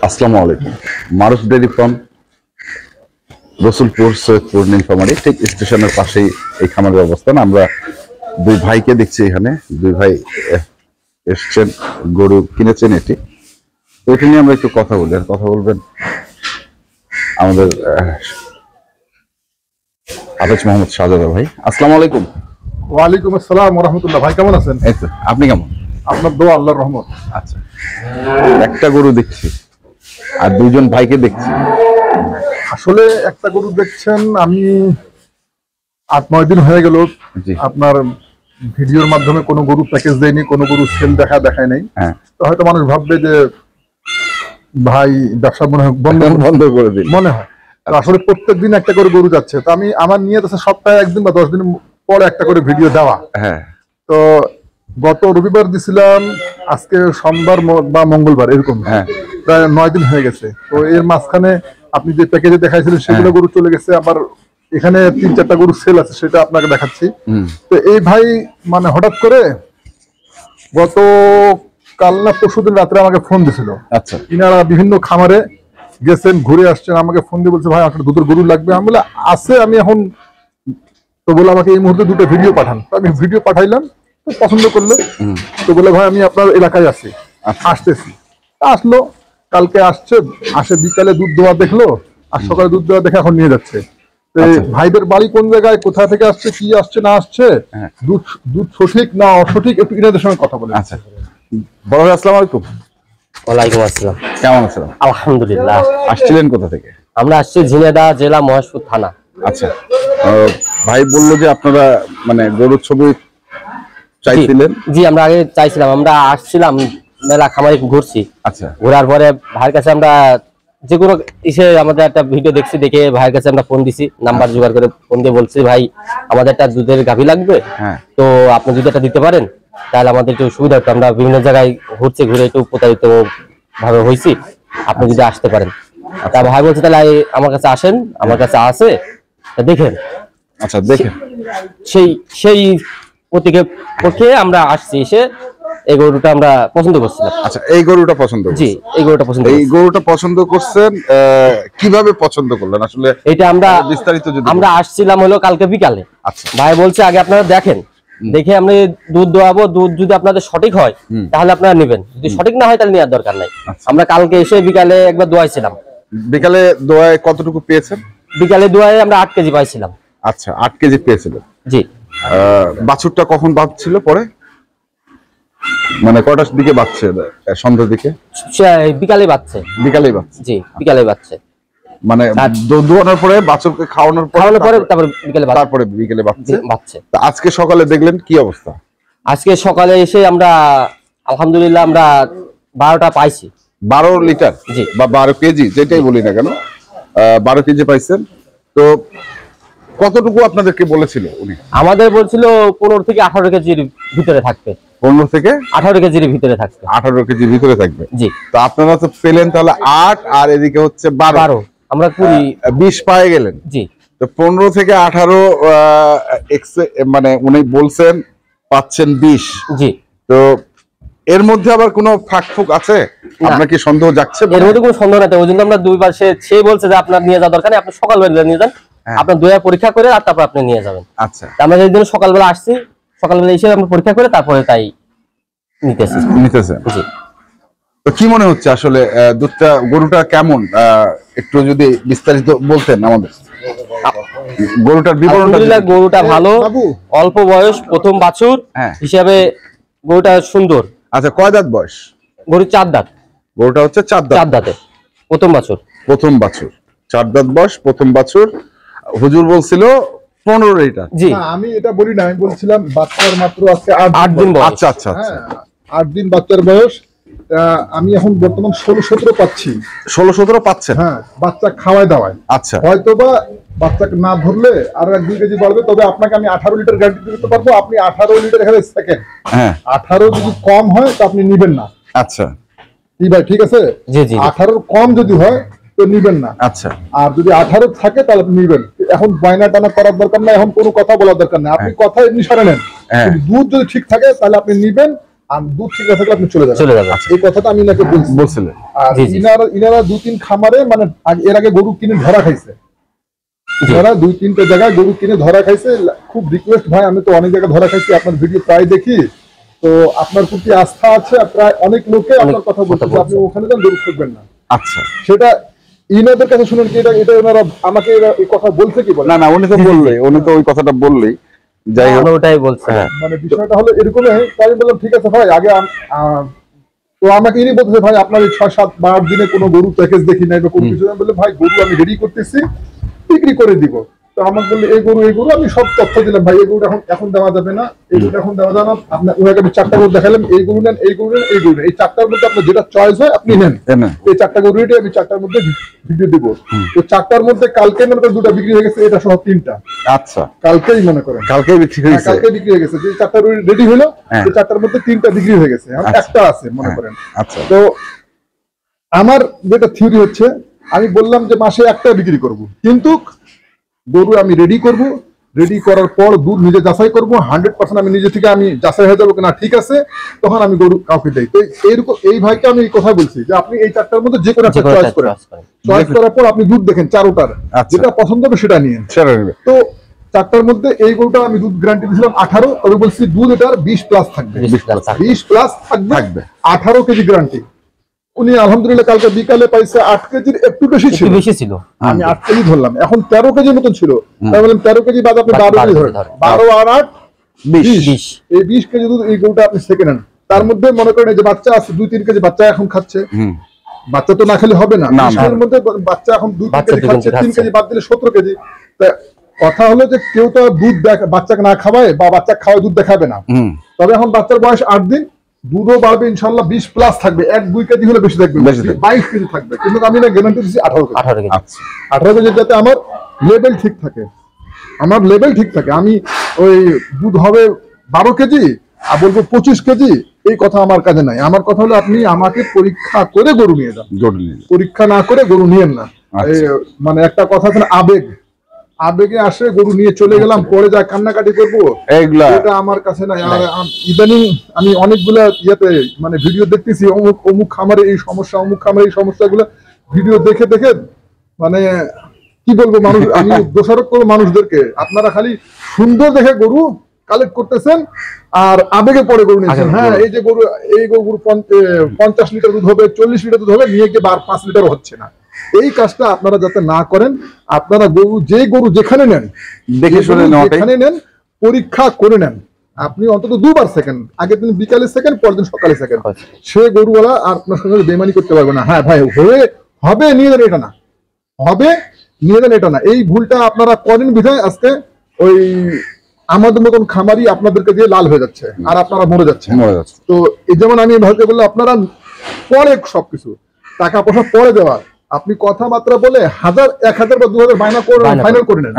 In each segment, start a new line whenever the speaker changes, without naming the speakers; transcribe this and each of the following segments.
আসসালামু আলাইকুম। মারুফ dairy farm, Rasulpur, Saidpur, Nilphamari ঠিক স্টেশনের পাশেই এই খামারের অবস্থান। আমরা দুই ভাইকে দেখছি এখানে। দুই ভাই এসছেন, গরু কিনেছেন এটি। তো এটা নিয়ে আমরা একটু কথা বলি। আর কথা বলবেন আমাদের হাফেজ মোহাম্মদ শাহজাদা ভাই। আসসালামু আলাইকুম।
ওয়ালাইকুম আসসালাম ওয়া রাহমাতুল্লাহ। ভাই কেমন আছেন?
এই তো, আপনি কেমন?
আপনার দোয়া, আল্লাহর রহমত।
আচ্ছা, একটা গরু দেখছি আর দুজন ভাইকে দেখছি।
আসলে একটা গরু দেখছেন, আমি 8-9 দিন হয়ে গেল
জি।
আপনার ভিডিওর মাধ্যমে কোনো গরু প্যাকেজ দেয়নি, কোনো গরু সেল দেখায় নাই।
হ্যাঁ,
তো হয়তো মানুষ ভাববে যে ভাই ব্যবসা মনে হয়
বন্ধ করে দিন
মনে হয়। তো আসলে প্রত্যেক দিন একটা করে গরু যাচ্ছে। তো আমি আমার নিয়ত আছে সপ্তাহে একদিন বা 10 দিন পরে একটা করে ভিডিও দেওয়া।
হ্যাঁ,
তো গত রবিবার দিছিলাম, আজকে সোমবার বা মঙ্গলবার এরকম।
হ্যাঁ,
প্রায় 9 দিন হয়ে গেছে। তো এর মাঝখানে আপনি যে প্যাকেজে দেখাইছিলেন সেগুলো গরু চলে গেছে। আবার এখানে 3-4টা গরু সেল আছে, সেটা আপনাকে দেখাচ্ছি। তো এই ভাই মানে হঠাৎ করে গত কাল না পরশুদিন রাত্রে আমাকে ফোন দিছিল।
আচ্ছা,
ইনারা বিভিন্ন খামারে গেছেন, ঘুরে আসছেন, আমাকে ফোন দিয়ে বলছে ভাই আমার দুধের গরু লাগবে। আমি বলে আছে, আমি এখন তো বলে আমাকে এই মুহূর্তে 2টা ভিডিও পাঠান। তো আমি ভিডিও পাঠাইলাম, তো পছন্দ করলে তো বলে ভাই আমি আপনার এলাকায় আছি, আসতেছি। আসলো, কালকে আসে বিকালে দুধ দেওয়া দেখলো, আর সকালে দুধ দেওয়া দেখে এখন নিয়ে যাচ্ছে। তো ভাইদের বাড়ি কোন জায়গায়, কোথা থেকে আসছে, কি আসছে না আসছে, দুধ সঠিক না অসঠিক, একটু ইনাদের সঙ্গে কথা বলে।
আচ্ছা, বড় ভাই আসসালামু আলাইকুম।
ওয়ালাইকুম আসসালাম।
কেমন আছেন?
আলহামদুলিল্লাহ।
আসছিলেন কোথা থেকে?
আমরা আসছি ঝিনাইদহ জেলা মহেশপুর থানা।
আচ্ছা, ভাই বললো যে আপনারা মানে গরুর ছবি চাইছিলেন।
জি, আমরা আগে চাইছিলাম, আমরা আসছিলাম মেলা খামারে ঘুরছি।
আচ্ছা,
ঘোরার পরে ভাইয়ের কাছে আমরা যে কোনো ইসে আমাদের একটা ভিডিও দেখছি, দেখে ভাইয়ের কাছে আমরা ফোন দিছি, নাম্বার জোগাড় করে ফোন দিয়ে বলছি ভাই আমাদের একটা দুধের গাভী লাগবে, তো আপনি যদি এটা দিতে পারেন তাহলে আমাদের একটু সুবিধা হতো। আমরা বিভিন্ন জায়গায় ঘুরছি, ঘুরে একটু প্রতারিত ভাবে হয়েছি, আপনি যদি আসতে পারেন। তা ভাই বলছে তাহলে আমার কাছে আসেন, আমার কাছে আছে দেখেন।
আচ্ছা, দেখেন।
সেই প্রতীকে পক্ষে আমরা আসছি, এসে এই গরুটা আমরা পছন্দ করছিলাম।
আচ্ছা, এই গরুটা পছন্দ?
জি, এই গরুটা পছন্দ।
এই গরুটা পছন্দ করছেন, কিভাবে পছন্দ করলেন আসলে
এটা আমরা
বিস্তারিত যদি
আমরা আসছিলাম হলো কালকে বিকালে।
আচ্ছা,
ভাই বলছে আগে আপনারা দেখেন, দেখে আমি দুধ দোয়াবো, দুধ যদি আপনাদের সঠিক হয় তাহলে আপনারা নেবেন, যদি সঠিক না হয় তাহলে নেওয়ার দরকার নাই। আমরা কালকে এসে বিকালে একবার দোয়াইছিলাম।
বিকালে দোয়ায় কতটুকু পেয়েছেন?
বিকালে দোয়ায় আমরা 8 কেজি পাইছিলাম।
আচ্ছা, 8 কেজি পেয়েছিলেন।
জি।
বাছুরটা কখন বাঁধছিল পরে, মানে কটার দিকে বাঁধছে? সন্ধ্যার দিকে?
বিকালে বাচ্চা।
বিকালেই বাঁধছে?
জি, বিকালে বাচ্চা।
মানে দোয়ানোর পরে বাছুরকে খাওয়ানোর পরে
তারপর
বিকেলে
বাচ্চা।
আজকে সকালে দেখলেন কি অবস্থা?
আজকে সকালে এসে আমরা আলহামদুলিল্লাহ আমরা 12টা পাইছি।
12 লিটার?
জি,
বা 12 কেজি, যেটাই বলি না কেন, 12 কেজি পাইছেন। তো কতটুকু আপনাদেরকে বলেছিল উনি?
আমাদের বলছিল 15 থেকে 18 কেজির ভিতরে থাকবে।
15 থেকে
18 কেজির ভিতরে থাকবে।
18 কেজির ভিতরে থাকবে।
জি।
তো আপনারা তো পেলেন তাহলে 8, আর এদিকে হচ্ছে 12।
আমরা
20 পায়ে গেলেন।
জি।
তো 15 থেকে 18 মানে উনি বলছেন পাচ্ছেন 20।
জি।
তো এর মধ্যে আবার কোনো ফাঁকফুক আছে? আপনার কি সন্দেহ যাচ্ছে?
এর মধ্যে কোনো সন্দেহ নাই। ওই জন্য আমরা দুইবার সে বলছে যে আপনার নিয়ে যাওয়া দরকার নেই, আপনি সকালবেলা নিয়ে যান, আপনার দোয়া পরীক্ষা করে আর তারপর আপনি নিয়ে যাবেন।
আচ্ছা,
আমরা যেদিন সকালবেলা আসছি, সকালবেলা এসে আমরা পরীক্ষা করে তারপরে তাই নিতেছেন। জি।
তো কি মনে হচ্ছে আসলে দুধটা, গরুটা কেমন, একটু যদি বিস্তারিত বলতেন আমাদের। গরুটার বিবরণটা?
গরুটা ভালো, অল্প বয়স, প্রথম বাছুর হিসাবে গরুটা সুন্দর।
আচ্ছা, কয় দাঁত বয়স?
গরু 4 দাঁত।
গরুটা হচ্ছে 4
দাঁতে প্রথম বাছুর।
4 দাঁত বয়স, প্রথম বাছুর। হুজুর বলছিল 15 লিটার।
জি,
আমি এটা বলি না, আমি বলছিলাম বাচ্চার মাত্র আজকে
8 দিন বয়স।
আচ্ছা আচ্ছা আচ্ছা,
8 দিন বাচ্চার বয়স। আমি এখন বর্তমান 16-17 পাচ্ছি।
16-17 পাচ্ছেন?
হ্যাঁ, বাচ্চা খাওয়ায় দাওয়ায়।
আচ্ছা,
হয়তোবা বাচ্চাকে না ধরলে আরো 1-2 কেজি বাড়বে, তবে আপনাকে আমি 18 লিটার গ্যারান্টি দিতে পারবো। আপনি 18 লিটার এখানে সেকেন্ড।
হ্যাঁ,
18 যদি কম হয় তো আপনি নিবেন না।
আচ্ছা,
কি ভাই, ঠিক আছে?
জি জি।
18 কম যদি হয় তো নিবেন না।
আচ্ছা,
আর যদি 18 থাকে তাহলে আপনি নিবেন। এখন বায়না টানা করার দরকার নাই, এখন কোনো কথা বলার দরকার নাই, আপনি কথা এমনি সারে নেন। দুধ যদি ঠিক থাকে তাহলে আপনি নিবেন, আর দুধ ঠিক না থাকলে আপনি চলে যাবেন।
চলে যাবে।
এই কথাটা আমি নাকি
বলছিলেন।
আর
জি, জি।
ইনারা 2-3 খামারে মানে এর আগে গরু কিনে ধরা খাইছে, যারা 2-3টে জায়গায় গরু কিনে ধরা খাইছে। খুব রিকোয়েস্ট ভাই, আমি তো অনেক জায়গায় ধরা খাইছি, আপনার ভিডিও প্রায় দেখি, তো আপনার প্রতি আস্থা আছে, প্রায় অনেক লোকে আপনার কথা বলছে যে আপনি ওখানে যান, গরু ঠকবেন না।
আচ্ছা,
সেটা ইনাদের কাছে শুনেন কি এটা ওনারা আমাকে এই কথা বলছে কি বলে?
না উনি তো বললেই, উনি তো ওই কথাটা বললেই। যাই হোক,
আমরা ওটাই বলছি।
মানে বিষয়টা হলো এরকমই। তাই আমি বললাম ঠিক আছে ভাই, আগে তো আমাকে ইনি বলতেছে ভাই আপনার এই 6-7-12 দিনে কোনো গরু প্যাকেজ দেখি নাই বা কোনো কিছু। আমি বললাম ভাই গরু আমি রেডি করতেছি, বিক্রি করে দিব। তো আমাকে বললে এই গরু আমি সব তথ্য দিলাম, ভাই এই গরুটা এখন দেওয়া যাবে না, এই গরুটা এখন দেওয়া যাবে না। আপনার ওনাকে আমি 4টা গরু দেখালাম, এই গরু নেন, এই গরু নেন, এই গরু নেন, এই 4টার মধ্যে আপনার যেটা চয়েস হয় আপনি নেন। এই 4টা গরু রেটে আমি 4টার মধ্যে ভিডিও দিব। তো 4টার মধ্যে কালকে মনে করেন 2টা বিক্রি হয়ে গেছে, এটা সহ 3টা।
আচ্ছা,
কালকেই মনে করেন
কালকেই বিক্রি হয়েছে।
কালকে বিক্রি হয়ে গেছে। যে 4টা রেডি হলো, এই 4টার মধ্যে 3টা বিক্রি হয়ে গেছে, এখন একটা আছে মনে করেন।
আচ্ছা,
তো আমার যেটা থিওরি হচ্ছে, আমি বললাম যে মাসে একটা বিক্রি করব, কিন্তু গরু আমি রেডি করব, রেডি করার পর দুধ নিজে যাচাই করব, 100% আমি নিজে থেকে আমি যাচাই হয়ে যাবো কিনা ঠিক আছে, তখন আমি গরু কাউকে দেই। তো এইরকম এই ভাইকে আমি এই কথা বলছি যে আপনি এই 4টার মধ্যে যে কোনো একটা চয়েস করেন, চয়েস করার পর আপনি দুধ দেখেন 4টার, যেটা পছন্দ হবে সেটা নিয়ে। তো 4টার মধ্যে এই গরুটা আমি দুধ গ্যারান্টি দিয়েছিলাম 18, তবে বলছি দুধ এটার 20+ থাকবে, 20+ থাকবে, 18 কেজি গ্যারান্টি। উনি আলহামদুলিল্লাহ কালকে বিকালে পাইছে 8 কেজির একটু বেশি ছিল। আমি 8 কেজি ধরলাম, এখন 13 কেজির মতন ছিল। তাই বললাম 13 কেজি বাদ আপনি 12 কেজি ধরেন, 12 আর 8 20। এই 20 কেজি দুধ এই গরুটা আপনি সেকেন্ড নেন। তার মধ্যে মনে করেন এই যে বাচ্চা আছে 2-3 কেজি বাচ্চা এখন খাচ্ছে। বাচ্চা তো না খেলে হবে না, এর মধ্যে বাচ্চা এখন 2-3 কেজি খাচ্ছে, 3 কেজি বাদ দিলে 17 কেজি। তা কথা হলো যে কেউ তো দুধ বাচ্চাকে না খাওয়ায় বা বাচ্চা খাওয়ায় দুধ দেখাবে না। তবে এখন বাচ্চার বয়স 8 দিন, দুধও বাড়বে ইনশাল্লাহ, 20+ থাকবে, 1-2 কেজি হলে বেশি থাকবে, 22 কেজি থাকবে। কিন্তু আমি না গ্যারান্টি দিচ্ছি 18 কেজি। 18 কেজি যাতে আমার লেভেল ঠিক থাকে, আমার লেভেল ঠিক থাকে। আমি ওই দুধ হবে 12 কেজি আর বলবো 25 কেজি, এই কথা আমার কাছে নাই। আমার কথা হলো আপনি আমাকে পরীক্ষা করে গরু নিয়ে যান, পরীক্ষা না করে গরু নিয়েন না। মানে একটা কথা আছে না, আবেগে আসে গরু নিয়ে চলে গেলাম, পরে যা কান্নাকাটি করবো, এটা আমার কাছে নাই। আর ইদানিং আমি অনেকগুলা ইয়েতে মানে ভিডিও দেখতেছি, অমুক খামারে এই সমস্যা, অমুক খামারে এই সমস্যাগুলো ভিডিও দেখে দেখে মানে কি বলবো, মানুষ আমি দোষারোপ করবো মানুষদেরকে। আপনারা খালি সুন্দর দেখে গরু কালেক্ট করতেছেন আর আবেগে পরে গরু নিয়েছেন। হ্যাঁ, এই যে গরু, এই গরু 50 লিটার দুধ হবে, 40 লিটার দুধ হবে, নিয়ে গিয়ে 5 লিটারও হচ্ছে না। এই কাজটা আপনারা যাতে না করেন, আপনারা গরু যেখানে নেন, দেখে শুনে নেন, পরীক্ষা করে নেন। আপনি অন্তত 2বার সেকেন্ড, আগের দিন বিকালে সেকেন্ড, পরের দিন সকালে সেকেন্ড, সে গরুওয়ালা আর আপনার সঙ্গে বেমানি করতে পারবে না। হ্যাঁ ভাই, হবে নিয়ে যান এটা না, হবে নিয়ে যান এটা না। এই ভুলটা আপনারা করেন বিধায় আজকে ওই আমাদের মতন খামারি আপনাদেরকে দিয়ে লাল হয়ে যাচ্ছে আর আপনারা মরে যাচ্ছে। তো এই যেমন আমি ভাইকে বললে আপনারা পরে সবকিছু টাকা পয়সা পরে দেওয়া, আপনি কথাবার্তা বলে 1000, 1000 বা 2000 বায়না করে ফাইনাল করে নেন।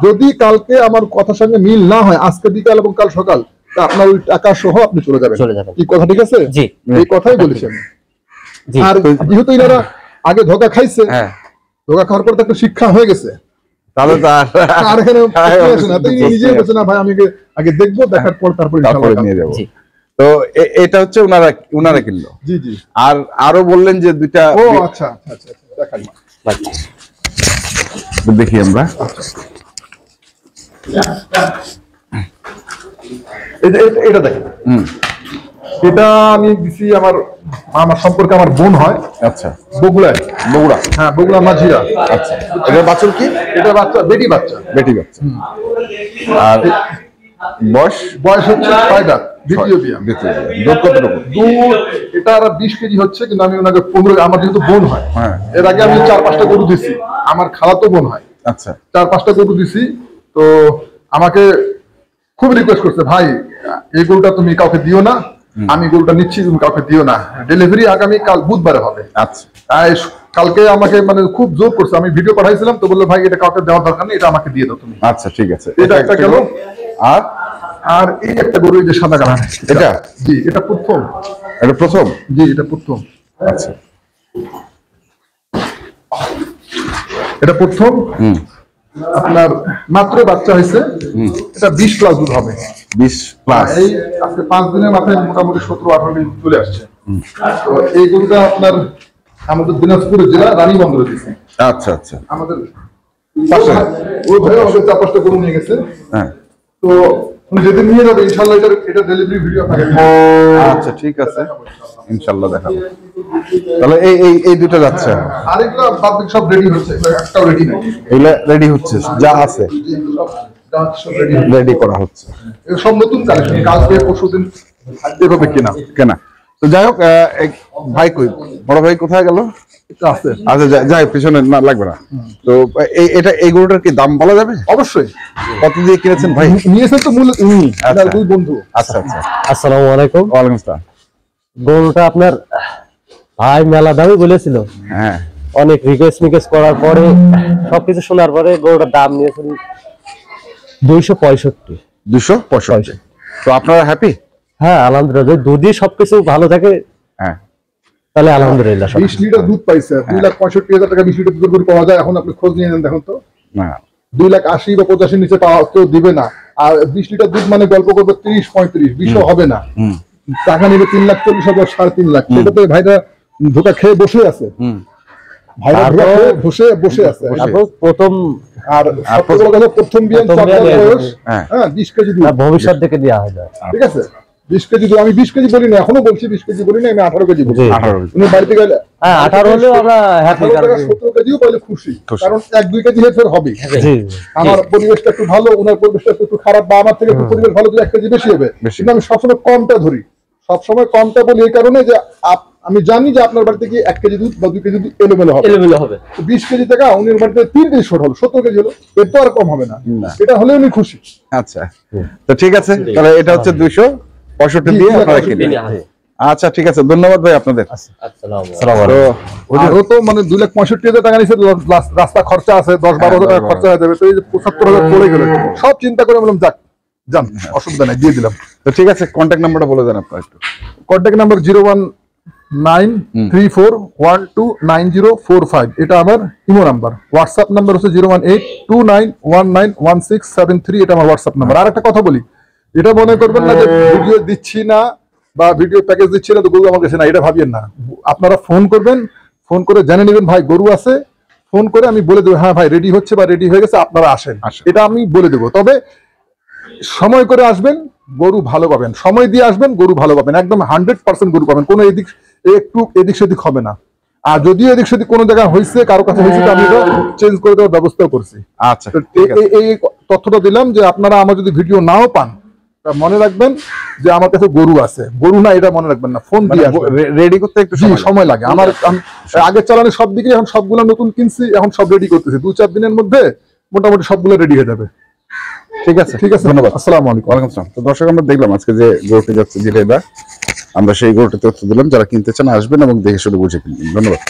যদি কালকে আমার কথার সঙ্গে মিল না হয়, আজকে বিকাল এবং কাল সকাল, তা আপনার ওই টাকা সহ আপনি চলে যাবেন। কি কথা ঠিক আছে? এই কথাই বলেছি আমি। আর যেহেতু এনারা আগে ধোকা খাইছে, ধোকা খাওয়ার পর তো একটা শিক্ষা হয়ে গেছে, তাহলে আর এখানে নিজেই বলছে না ভাই আমি আগে দেখবো, দেখার পর তারপর নিয়ে যাবো।
তো এটা হচ্ছে উনারা কিনলো।
জি জি।
আর আরো বললেন যে 2টা।
ও আচ্ছা আচ্ছা, দেখাই
দেখি আমরা।
এটা দেখেন, এটা আমি দিছি আমার সম্পর্কে, আমার বোন হয়।
আচ্ছা,
বগুড়া। হ্যাঁ, বগুড়া মাঝিরা।
আচ্ছা, এটা বাচ্চা কি?
এটা বাচ্চা, বেটি বাচ্চা।
আর বয়স
হচ্ছে 6 দাঁত, দ্বিতীয় বিয়া।
দুধ কতটুকু?
দুধ এটা 20 কেজি হচ্ছে, কিন্তু আমি ওনাকে 15, আমার যেহেতু বোন হয়, এর আগে আমি 4-5টা গরু দিছি, আমার খালাতো বোন হয়।
আচ্ছা,
4-5টা গরু দিছি। তো আমাকে খুব রিকোয়েস্ট করছে, ভাই এই গরুটা তুমি কাউকে দিও না, আমি গরুটা নিচ্ছি, তুমি কাউকে দিও না, ডেলিভারি আগামী কাল বুধবারে হবে।
আচ্ছা,
কালকে আমাকে মানে খুব জোর করছে, আমি ভিডিও পাঠাইছিলাম, তো বললো ভাই এটা কাউকে দেওয়ার দরকার নেই, এটা আমাকে দিয়ে দাও তুমি।
আচ্ছা, ঠিক আছে।
এটা একটা গেল। আর এই একটা গরু, এই যে সাদা কালার, এটা জি, এটা প্রথম। জি, এটা প্রথম।
আচ্ছা,
এটা প্রথম। আপনার মাত্র বাচ্চা হয়েছে, এটা 20+ দুধ হবে।
20+।
এই আজকে 5 দিনের মাথায় মোটামুটি 17-18 লিটার চলে আসছে। তো এই গরুটা আপনার আমাদের দিনাজপুর জেলা রানীবন্দরে দিচ্ছে।
আচ্ছা আচ্ছা।
আমাদের পাশে ওই ভাই আমাদের 4-5টা গরু নিয়ে গেছে।
হ্যাঁ,
তো উনি যেদিন নিয়ে যাবে ইনশাআল্লাহ এটা ডেলিভারি ভিডিও আপনাকে দেব।
আচ্ছা ঠিক আছে, ইনশাআল্লাহ দেখাবো। তাহলে এই এই এই দুটো যাচ্ছে,
আরেকটা বাদ সব রেডি হচ্ছে, একটাও রেডি নাই।
এগুলা রেডি হচ্ছে, যা আছে রেডি করা হচ্ছে।
সব নতুন কালেকশন, কালকে পরশুদিন এভাবে
কেনা। তো যাই হোক, ভাই কই, বড় ভাই কোথায় গেল?
এটা আছে।
আচ্ছা যাই, পিছনে না লাগবে না। তো এটা এই গরুটার কি দাম বলা যাবে?
অবশ্যই।
কত দিয়ে কিনেছেন ভাই?
নিয়েছেন তো মূল উনি, আপনার দুই বন্ধু।
আচ্ছা আচ্ছা।
আসসালামু আলাইকুম।
ওয়ালাইকুম আসসালাম।
গরুটা আপনার ভাই মেলা দামই বলেছিল,
হ্যাঁ,
অনেক রিকোয়েস্ট করার পরে সবকিছু শোনার পরে গরুটার দাম নিয়েছেন 265।
265। তো আপনারা হ্যাপি?
হ্যাঁ আলহামদুলিল্লাহ, যদি দুধই সবকিছু ভালো থাকে
হ্যাঁ,
তাহলে আলহামদুলিল্লাহ।
20 লিটার দুধ পাইছে, 2,65,000 টাকা 20 লিটার দুধের গরু পাওয়া যায় এখন? আপনি খোঁজ নিয়ে নেন, দেখুন তো।
না
2,80,000 বা 85 নিচে পাওয়া কেউ দিবে না। আর 20 লিটার দুধ মানে গল্প করবে 30-35, 20 হবে না। টাকা নেবে 3,40,000, 3.5 লাখ। সেটা তো ভাইরা ধোকা খেয়ে বসে আছে। ভাইরা ধোকা খেয়ে বসে আছে।
প্রথম
আর সবচেয়ে বড় কথা, প্রথম বিয়ান চকলেট বয়স, হ্যাঁ 20 কেজি দুধ
ভবিষ্যৎ থেকে দেওয়া হয় যায়।
ঠিক আছে, 20 কেজি দুধ। আমি 20 কেজি বলি না, এখনো বলছি 20 কেজি বলি না, আমি 18 কেজি বলি।
18।
উনি বাড়িতে গেলে
হ্যাঁ 18 হলেও আমরা হ্যাপি।
17 কেজিও পাইলে খুশি, কারণ 1-2 কেজি হেরফের হবে। আমার পরিবেশটা একটু ভালো, ওনার পরিবেশটা একটু খারাপ, বা আমার থেকে একটু পরিবেশ ভালো, 1 কেজি বেশি হবে। কিন্তু আমি সবসময় কমটা ধরি, সবসময় কমটা বলি এই কারণে যে আমি জানি যে আপনার বাড়িতে কি 1 কেজি দুধ বা 2 কেজি দুধ এলোমেলো হবে। 20 কেজি টাকা উনির বাড়িতে 3 কেজি শর্ট হলো, 17 কেজি হলো, এর তো আর কম হবে না। এটা হলে উনি খুশি।
আচ্ছা, তো ঠিক আছে, তাহলে এটা হচ্ছে 265 দিয়ে আপনারা কিনেন। আচ্ছা ঠিক আছে, ধন্যবাদ ভাই আপনাদের।
আরো তো মানে 2,65,000 টাকা নিচ্ছে, রাস্তা খরচা আছে, 10-12,000 টাকা খরচা হয়ে যাবে। তো এই যে 75,000 পড়ে গেল, সব চিন্তা করে বললাম যাক যান, অসুবিধা নাই, দিয়ে দিলাম।
তো ঠিক আছে, কন্ট্যাক্ট নাম্বারটা বলে দেন আপনার একটু।
কন্ট্যাক্ট নাম্বার 01934129045, এটা আমার ইমো নাম্বার। হোয়াটসঅ্যাপ নাম্বার হচ্ছে 01829191673, এটা আমার হোয়াটসঅ্যাপ নাম্বার। আর একটা কথা বলি, এটা মনে করবেন না যে ভিডিও দিচ্ছি না বা ভিডিও প্যাকেজ দিচ্ছি না তো গরু আমার কাছে না, এটা ভাবিয়েন না। আপনারা ফোন করবেন, ফোন করে জেনে নেবেন ভাই গরু আছে, ফোন করে আমি বলে দেবো হ্যাঁ ভাই রেডি হচ্ছে বা রেডি হয়ে গেছে, আপনারা আসেন, এটা আমি বলে দেবো। তবে সময় করে আসবেন, গরু ভালো পাবেন। সময় দিয়ে আসবেন, গরু ভালো পাবেন, একদম 100% গরু পাবেন, কোনো এদিক সেদিক হবে না। আর যদিও এদিক সেদিক কোনো জায়গায় হয়েছে, কারো কাছে হয়েছে, আমি এটা চেঞ্জ করে দেওয়ার ব্যবস্থাও করছি।
আচ্ছা,
এই তথ্যটা দিলাম যে আপনারা আমার যদি ভিডিও নাও পান, মনে রাখবেন যে আমার কাছে গরু আছে, গরু না এটা মনে রাখবেন না, ফোন দিয়ে
রেডি করতে একটু
সময় লাগে। আমার আগের চালানে সব দিকে, এখন সবগুলো নতুন কিনছি, এখন সব রেডি করতেছি, 2-4 দিনের মধ্যে মোটামুটি সবগুলো রেডি হয়ে যাবে।
ঠিক আছে,
ধন্যবাদ। আসসালামু আলাইকুম।
ওয়ালাইকুম আসসালাম। তো দর্শক, আমরা দেখলাম আজকে যে গরুটি যাচ্ছে জিরাইদা, আমরা সেই গরুটি তথ্য দিলাম। যারা কিনতে চান আসবেন এবং দেখে শুনে বুঝে কিনবেন। ধন্যবাদ।